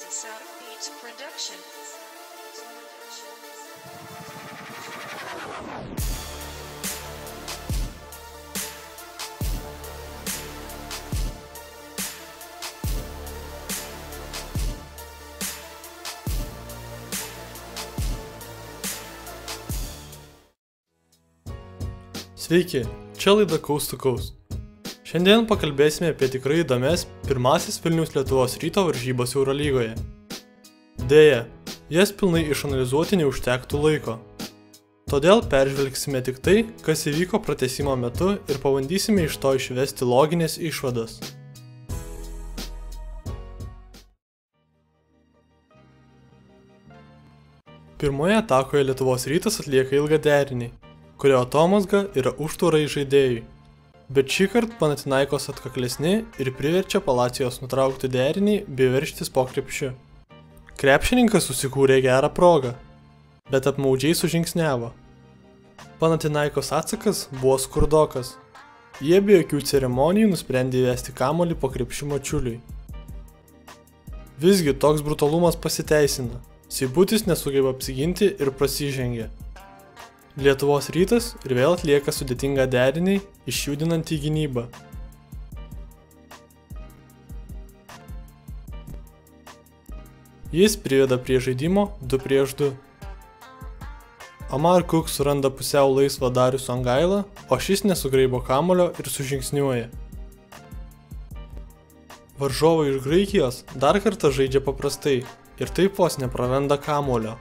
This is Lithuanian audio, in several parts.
South Beats Production. Sveiki, čia laida Coast to Coast. Šiandien pakalbėsime apie tikrai įdomias pirmasis Vilniaus Lietuvos Ryto varžybas Eurolygoje. Deja, jas pilnai išanalizuoti neužtektų laiko. Todėl peržvelgsime tik tai, kas įvyko pratęsimo metu ir pabandysime iš to išvesti loginės išvadas. Pirmoje atakoje Lietuvos Rytas atlieka ilgą derinį, kurio atomazga yra užtvarai žaidėjui. Bet šįkart Panathinaikos atkaklesni ir priverčia Palacijos nutraukti derinį bei veržtis po krepšiu. Krepšininkas susikūrė gerą progą, bet apmaudžiai sužingsniavo. Panathinaikos atsakas buvo skurdokas. Jie be jokių ceremonijų nusprendė įvesti kamuolį po krepšiu Mačiuliui. Visgi toks brutalumas pasiteisina. Seibutis nesugeba apsiginti ir prasižengia. Lietuvos Rytas ir vėl atlieka sudėtingą derinį, išjudinantį gynybą. Jis priveda prie žaidimo 2-2. Omar Cook suranda pusiau laisvą Darių Songailą, o šis nesugraibo kamuolio ir sužingsniuoja. Varžovai iš Graikijos dar kartą žaidžia paprastai ir taip vos nepraranda kamuolio.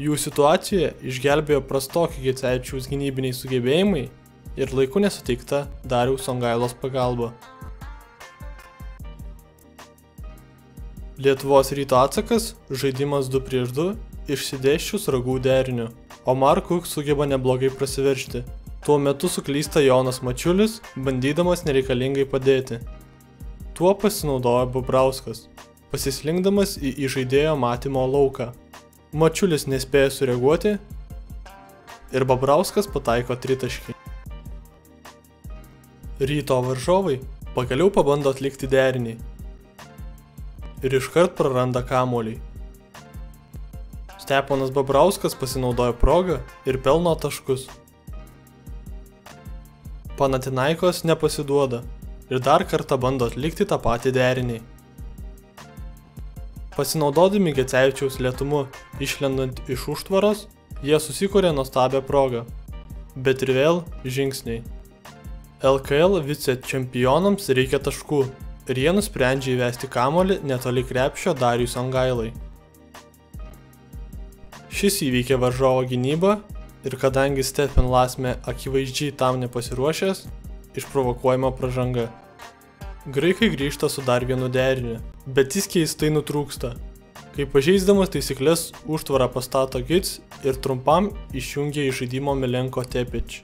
Jų situacijoje išgelbėjo prastoki Gecevičiaus gynybiniai sugebėjimai ir laiku nesuteikta Dariaus Songailos pagalba. Lietuvos Ryto atsakas – žaidimas 2-2 išsidėsčius ragų deriniu. Omar Cook sugeba neblogai prasiveržti. Tuo metu suklysta Jonas Mačiulis, bandydamas nereikalingai padėti. Tuo pasinaudojo Bobrauskas, pasislinkdamas į žaidėjo matymo lauką. Mačiulis nespėjo sureaguoti ir Bobrauskas pataiko tritaškį. Ryto varžovai pagaliau pabando atlikti derinį ir iškart praranda kamuolį. Steponas Bobrauskas pasinaudojo progą ir pelno taškus. Panathinaikos nepasiduoda ir dar kartą bando atlikti tą patį derinį. Pasinaudodami Gecevičiaus lėtumu išlendant iš užtvaros, jie susikūrė nuostabią progą. Bet ir vėl žingsniai. LKL vicečempionams reikia taškų ir jie nusprendžia įvesti kamuolį netoli krepšio Dariui Songailai. Šis įveikė varžovo gynybą ir kadangi Stephen Lasme akivaizdžiai tam nepasiruošęs, išprovokuojama pražanga. Graikai grįžta su dar vienu deriniu, bet jis keistai nutrūksta. Kai pažeisdamas taisyklės užtvarą pastato Gic ir trumpam išjungia iš žaidimo Milenko Tepic.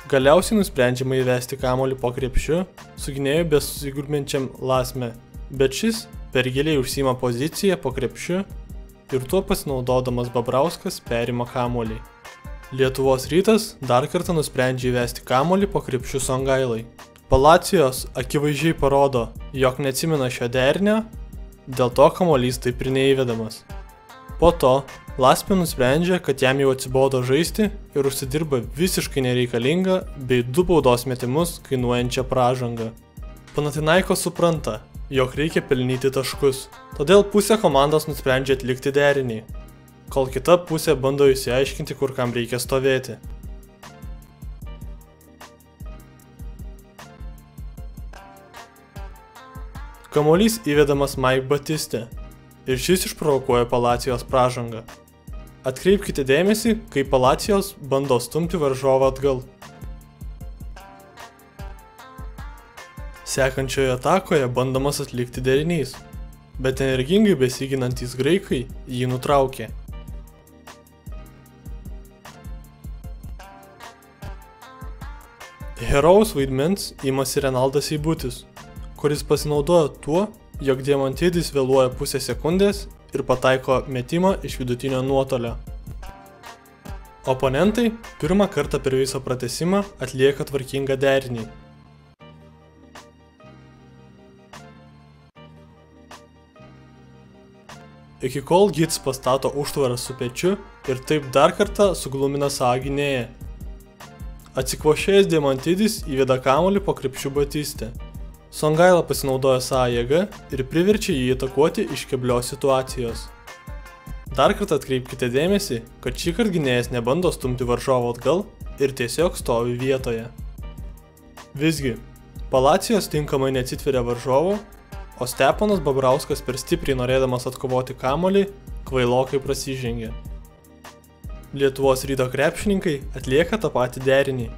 Galiausiai nusprendžiama įvesti kamuolį po krepšiu su gynėju besusigurmenčiam Lasme, bet šis per giliai užsiima poziciją po krepšiu ir tuo pasinaudodamas Bobrauskas perima kamuolį. Lietuvos Rytas dar kartą nusprendžia įvesti kamuolį po krepšiu Songailai. Palacijos akivaizdžiai parodo, jog neatsimena šio derinio, dėl to kamuolys taip ir neįvedamas. Po to Lasme nusprendžia, kad jam jau atsibodo žaisti ir užsidirba visiškai nereikalingą bei 2 baudos metimus kainuojančią pražangą. Panathinaikos supranta, jog reikia pelnyti taškus, todėl pusė komandos nusprendžia atlikti derinį, kol kita pusė bando išsiaiškinti, kur kam reikia stovėti. Kamuolys įvedamas Mike Batiste ir šis išprovokuoja Palacijos pražangą. Atkreipkite dėmesį, kai Palacijos bando stumti varžovą atgal. Sekančioje atakoje bandomas atlikti derinys, bet energingai besiginantys graikai jį nutraukė. Herojaus vaidmens imasi Renaldas Seibutis, kuris pasinaudojo tuo, jog Diamantidis vėluoja pusę sekundės ir pataiko metimą iš vidutinio nuotolio. Oponentai pirmą kartą per visą pratęsimą atlieka tvarkingą derinį iki kol Gits pastato užtvarą su pečiu ir taip dar kartą suglumina savo gynėją. Atsikvošėjęs Diamantidis įveda kamuolį po krepšiu Batistė. Songaila pasinaudoja savo jėgą ir priverčia jį atakuoti iš keblios situacijos. Dar kartą atkreipkite dėmesį, kad šįkart gynėjas nebando stumti varžovo atgal ir tiesiog stovi vietoje. Visgi, Palacijos tinkamai neatsitveria varžovo, o Steponas Babrauskas per stipriai norėdamas atkovoti kamuolį, kvailokai prasižengė. Lietuvos Ryto krepšininkai atlieka tą patį derinį.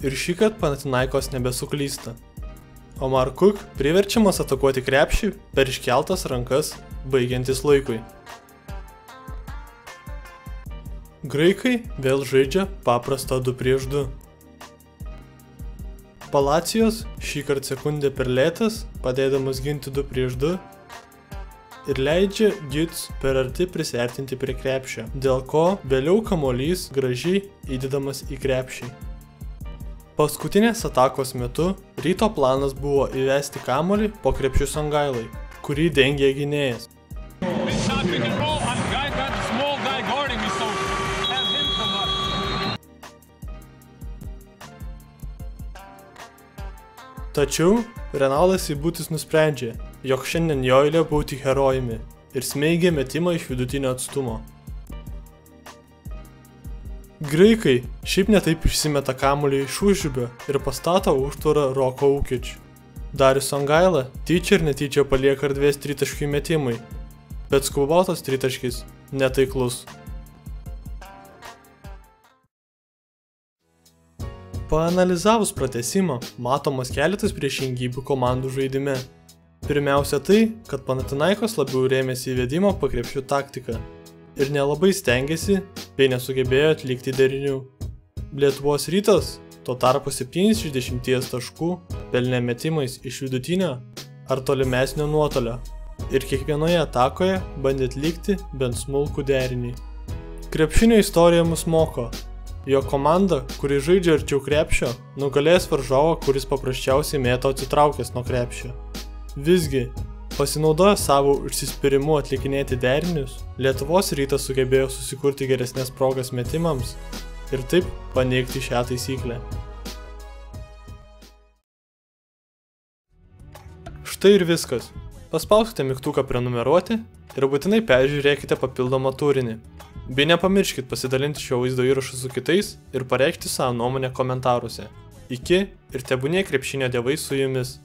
Ir šįkart Panathinaikos nebesuklysta. Omar Cook priverčiamas atakuoti krepšį per iškeltas rankas, baigiantis laikui. Graikai vėl žaidžia paprastą 2 prieš 2. Palacijos šįkart sekundę per lėtas, padėdamas ginti 2 prieš 2 ir leidžia Gits per arti prisiartinti prie krepšio, dėl ko vėliau kamuolys gražiai įdedamas į krepšį. Paskutinės atakos metu Ryto planas buvo įvesti kamuolį po krepšiu Songailai, kurį dengė gynėjas. Tačiau Renaldas Seibutis nusprendžia, jog šiandien jo eilė būti herojumi ir smeigia metimą iš vidutinio atstumo. Graikai šiaip netaip išsimeta kamuolį iš užribio ir pastato užtvarą Roko Ukič. Darius Songaila tyčia ir netyčia palieka erdvės tritaškių metimui, bet skubotas tritaškis netaiklus. Paanalizavus pratęsimą, matomas keletas priešingybių komandų žaidime. Pirmiausia tai, kad Panathinaikos labiau rėmėsi įvedimo po krepšiu taktiką ir nelabai stengėsi bei nesugebėjo atlikti derinių. Lietuvos Rytas tuo tarpu 7 iš 10 taškų pelnė metimais iš vidutinio ar tolimesnio nuotolio ir kiekvienoje atakoje bandė atlikti bent smulkų derinį. Krepšinio istorija mus moko, jo komanda, kuri žaidžia arčiau krepšio, nugalės varžovą, kuris paprasčiausiai mėto atsitraukęs nuo krepšio. Visgi, pasinaudoję savo užsispyrimu atlikinėti derinius, Lietuvos Rytas sugebėjo susikurti geresnės progas metimams ir taip paneigti šią taisyklę. Štai ir viskas. Paspauskite mygtuką prenumeruoti ir būtinai peržiūrėkite papildomą turinį. Bei nepamirškit pasidalinti šio vaizdo įrašu su kitais ir pareikšti savo nuomonę komentaruose. Iki ir tebūnie krepšinio dievai su jumis.